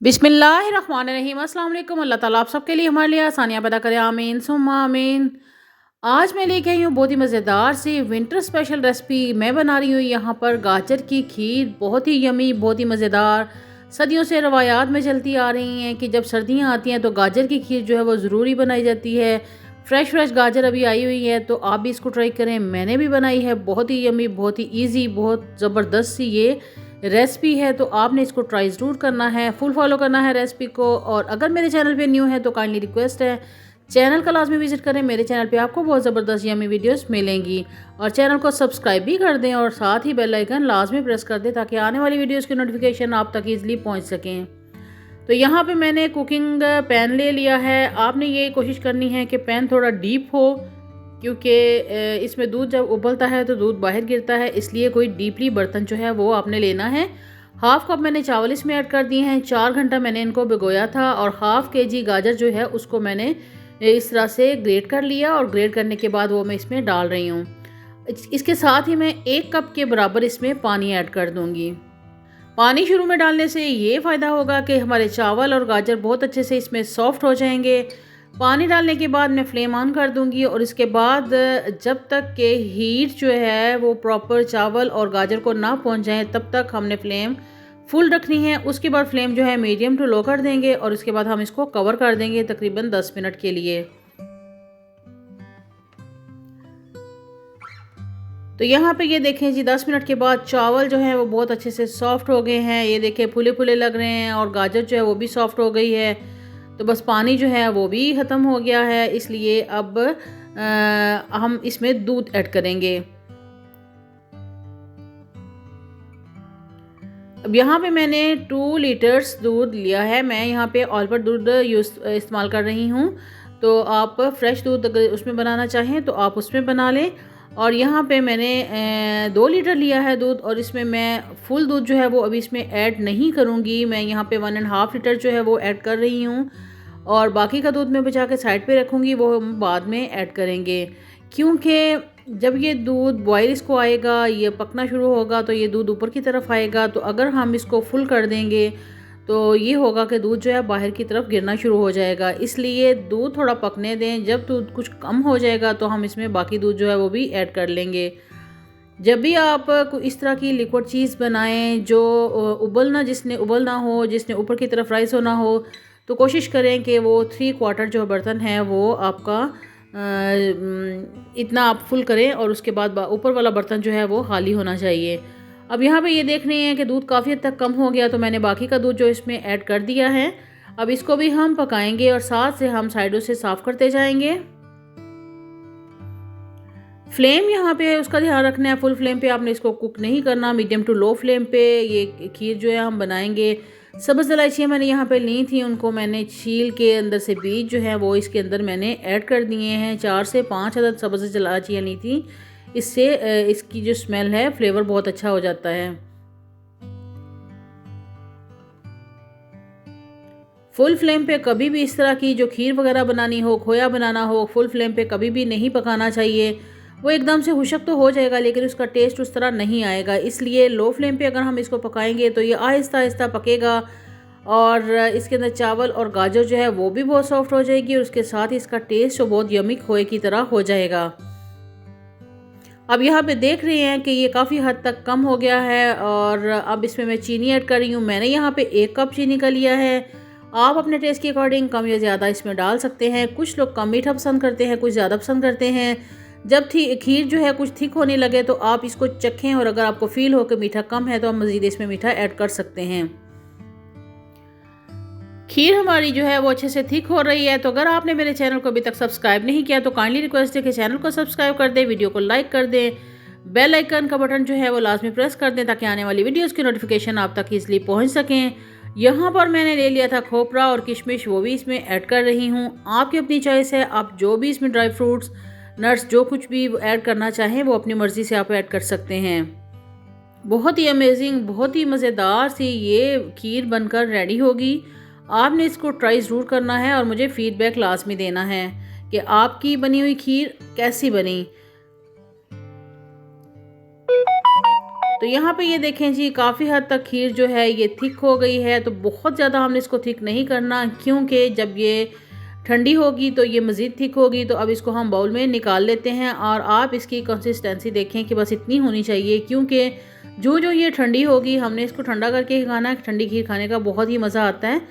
बिस्मिल्लाहिर्रहमानिर्रहीम। अस्सलाम वालेकुम। अल्लाह ताला आप सबके लिए हमारे लिए आसानियाँ पैदा करे, आमीन सुम्मा आमीन। आज मैं लेके आई हूँ बहुत ही मज़ेदार सी विंटर स्पेशल रेसिपी। मैं बना रही हूँ यहाँ पर गाजर की खीर, बहुत ही यमी, बहुत ही मज़ेदार। सदियों से रवायात में चलती आ रही हैं कि जब सर्दियाँ आती हैं तो गाजर की खीर जो है वो ज़रूरी बनाई जाती है। फ्रेश गाजर अभी आई हुई है तो आप भी इसको ट्राई करें। मैंने भी बनाई है, बहुत ही यमी, बहुत ही ईजी, बहुत ज़बरदस्त सी ये रेसिपी है। तो आपने इसको ट्राई ज़रूर करना है, फुल फॉलो करना है रेसिपी को। और अगर मेरे चैनल पे न्यू है तो काइंडली रिक्वेस्ट है चैनल का लाजमी विजिट करें। मेरे चैनल पे आपको बहुत ज़बरदस्त यमी वीडियोस मिलेंगी। और चैनल को सब्सक्राइब भी कर दें और साथ ही बेल आइकन लाजमी प्रेस कर दें ताकि आने वाली वीडियोस की नोटिफिकेशन आप तक ईजिली पहुंच सकें। तो यहाँ पे मैंने कुकिंग पैन ले लिया है। आपने ये कोशिश करनी है कि पैन थोड़ा डीप हो, क्योंकि इसमें दूध जब उबलता है तो दूध बाहर गिरता है, इसलिए कोई डीपली बर्तन जो है वो आपने लेना है। हाफ़ कप मैंने चावल इसमें ऐड कर दिए हैं। 4 घंटा मैंने इनको भिगोया था। और हाफ़ केजी गाजर जो है उसको मैंने इस तरह से ग्रेट कर लिया और ग्रेट करने के बाद वो मैं इसमें डाल रही हूँ। इसके साथ ही मैं 1 कप के बराबर इसमें पानी ऐड कर दूँगी। पानी शुरू में डालने से ये फ़ायदा होगा कि हमारे चावल और गाजर बहुत अच्छे से इसमें सॉफ्ट हो जाएंगे। पानी डालने के बाद मैं फ्लेम ऑन कर दूंगी और इसके बाद जब तक के हीट जो है वो प्रॉपर चावल और गाजर को ना पहुंच जाए तब तक हमने फ्लेम फुल रखनी है। उसके बाद फ्लेम जो है मीडियम टू लो कर देंगे और इसके बाद हम इसको कवर कर देंगे तकरीबन 10 मिनट के लिए। तो यहाँ पे ये देखें जी, 10 मिनट के बाद चावल जो है वो बहुत अच्छे से सॉफ्ट हो गए हैं। ये देखें फुले फुले लग रहे हैं और गाजर जो है वो भी सॉफ्ट हो गई है। तो बस पानी जो है वो भी ख़त्म हो गया है, इसलिए अब हम इसमें दूध ऐड करेंगे। अब यहाँ पे मैंने 2 लीटर्स दूध लिया है। मैं यहाँ पे ऑलपर दूध इस्तेमाल कर रही हूँ। तो आप फ्रेश दूध अगर उसमें बनाना चाहें तो आप उसमें बना लें। और यहाँ पे मैंने 2 लीटर लिया है दूध और इसमें मैं फुल दूध जो है वो अभी इसमें ऐड नहीं करूँगी। मैं यहाँ पे 1.5 लीटर जो है वो ऐड कर रही हूँ और बाकी का दूध मैं बचा के साइड पे रखूँगी, वो हम बाद में ऐड करेंगे। क्योंकि जब ये दूध बॉयल इसको आएगा, ये पकना शुरू होगा तो ये दूध ऊपर की तरफ आएगा। तो अगर हम इसको फुल कर देंगे तो ये होगा कि दूध जो है बाहर की तरफ गिरना शुरू हो जाएगा। इसलिए दूध थोड़ा पकने दें। जब दूध कुछ कम हो जाएगा तो हम इसमें बाकी दूध जो है वो भी ऐड कर लेंगे। जब भी आप इस तरह की लिक्विड चीज़ बनाएं जो जिसने उबलना हो, जिसने ऊपर की तरफ राइस होना हो, तो कोशिश करें कि वो 3/4 जो बर्तन है वो आपका इतना आप फुल करें और उसके बाद ऊपर वाला बर्तन जो है वो खाली होना चाहिए। अब यहाँ पे ये देख रहे हैं कि दूध काफ़ी हद तक कम हो गया तो मैंने बाकी का दूध जो इसमें ऐड कर दिया है। अब इसको भी हम पकाएंगे और साथ से हम साइडों से साफ़ करते जाएंगे। फ्लेम यहाँ पे उसका ध्यान रखना है, फुल फ्लेम पे आपने इसको कुक नहीं करना, मीडियम टू लो फ्लेम पे ये खीर जो है हम बनाएंगे। सब्ज़ इलायचियाँ मैंने यहाँ पे ली थी, उनको मैंने छील के अंदर से बीज जो है वो इसके अंदर मैंने ऐड कर दिए हैं। 4 से 5 अदद सब्ज़ इलायचियाँ ली थी। इससे इसकी जो स्मेल है, फ्लेवर बहुत अच्छा हो जाता है। फुल फ्लेम पे कभी भी इस तरह की जो खीर वगैरह बनानी हो, खोया बनाना हो, फुल फ्लेम पे कभी भी नहीं पकाना चाहिए। वो एकदम से खुशक तो हो जाएगा लेकिन उसका टेस्ट उस तरह नहीं आएगा। इसलिए लो फ्लेम पे अगर हम इसको पकाएंगे तो ये आहिस्ता आहिस्ता पकेगा और इसके अंदर चावल और गाजर जो है वो भी बहुत सॉफ्ट हो जाएगी और उसके साथ ही इसका टेस्ट जो बहुत यमी खोए की तरह हो जाएगा। अब यहाँ पे देख रहे हैं कि ये काफ़ी हद तक कम हो गया है और अब इसमें मैं चीनी ऐड कर रही हूँ। मैंने यहाँ पे 1 कप चीनी का लिया है। आप अपने टेस्ट के अकॉर्डिंग कम या ज़्यादा इसमें डाल सकते हैं। कुछ लोग कम मीठा पसंद करते हैं, कुछ ज़्यादा पसंद करते हैं। जब खीर जो है कुछ थिक होने लगे तो आप इसको चखें और अगर आपको फील हो कि मीठा कम है तो आप मज़ीद इसमें मीठा ऐड कर सकते हैं। खीर हमारी जो है वो अच्छे से थिक हो रही है। तो अगर आपने मेरे चैनल को अभी तक सब्सक्राइब नहीं किया तो काइंडली रिक्वेस्ट है कि चैनल को सब्सक्राइब कर दें, वीडियो को लाइक कर दें, बेल आइकन का बटन जो है वो लाजमी प्रेस कर दें ताकि आने वाली वीडियोस की नोटिफिकेशन आप तक ईजिली पहुंच सकें। यहाँ पर मैंने ले लिया था खोपरा और किशमिश, वो भी इसमें ऐड कर रही हूँ। आपकी अपनी चॉइस है, आप जो भी इसमें ड्राई फ्रूट्स, नट्स, जो कुछ भी ऐड करना चाहें वो अपनी मर्ज़ी से आप ऐड कर सकते हैं। बहुत ही अमेजिंग, बहुत ही मज़ेदार सी ये खीर बनकर रेडी होगी। आपने इसको ट्राई ज़रूर करना है और मुझे फ़ीडबैक लाजमी देना है कि आपकी बनी हुई खीर कैसी बनी। तो यहाँ पे ये देखें जी, काफ़ी हद तक खीर जो है ये थिक हो गई है। तो बहुत ज़्यादा हमने इसको थिक नहीं करना, क्योंकि जब ये ठंडी होगी तो ये मज़ीद थिक होगी। तो अब इसको हम बाउल में निकाल लेते हैं और आप इसकी कंसिस्टेंसी देखें कि बस इतनी होनी चाहिए, क्योंकि जो जो ये ठंडी होगी हमने इसको ठंडा करके ही खाना है। ठंडी खीर खाने का बहुत ही मज़ा आता है।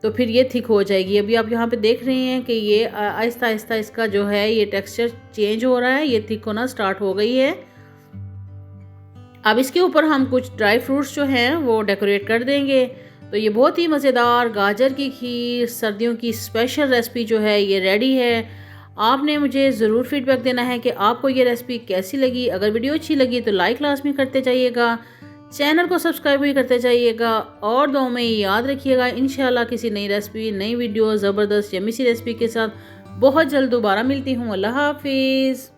तो फिर ये थिक हो जाएगी। अभी आप यहाँ पे देख रहे हैं कि ये आहिस्ता आहिस्ता इसका जो है ये टेक्सचर चेंज हो रहा है, ये थिक होना स्टार्ट हो गई है। अब इसके ऊपर हम कुछ ड्राई फ्रूट्स जो हैं वो डेकोरेट कर देंगे। तो ये बहुत ही मज़ेदार गाजर की खीर, सर्दियों की स्पेशल रेसिपी जो है ये रेडी है। आपने मुझे ज़रूर फीडबैक देना है कि आपको ये रेसिपी कैसी लगी। अगर वीडियो अच्छी लगी तो लाइक लाजमी करते जाइएगा, चैनल को सब्सक्राइब भी करते जाइएगा और दुआ में याद रखिएगा, इंशाल्लाह किसी नई रेसिपी, नई वीडियो, ज़बरदस्त यम्मी सी रेसिपी के साथ बहुत जल्द दोबारा मिलती हूँ। अल्लाह हाफिज़।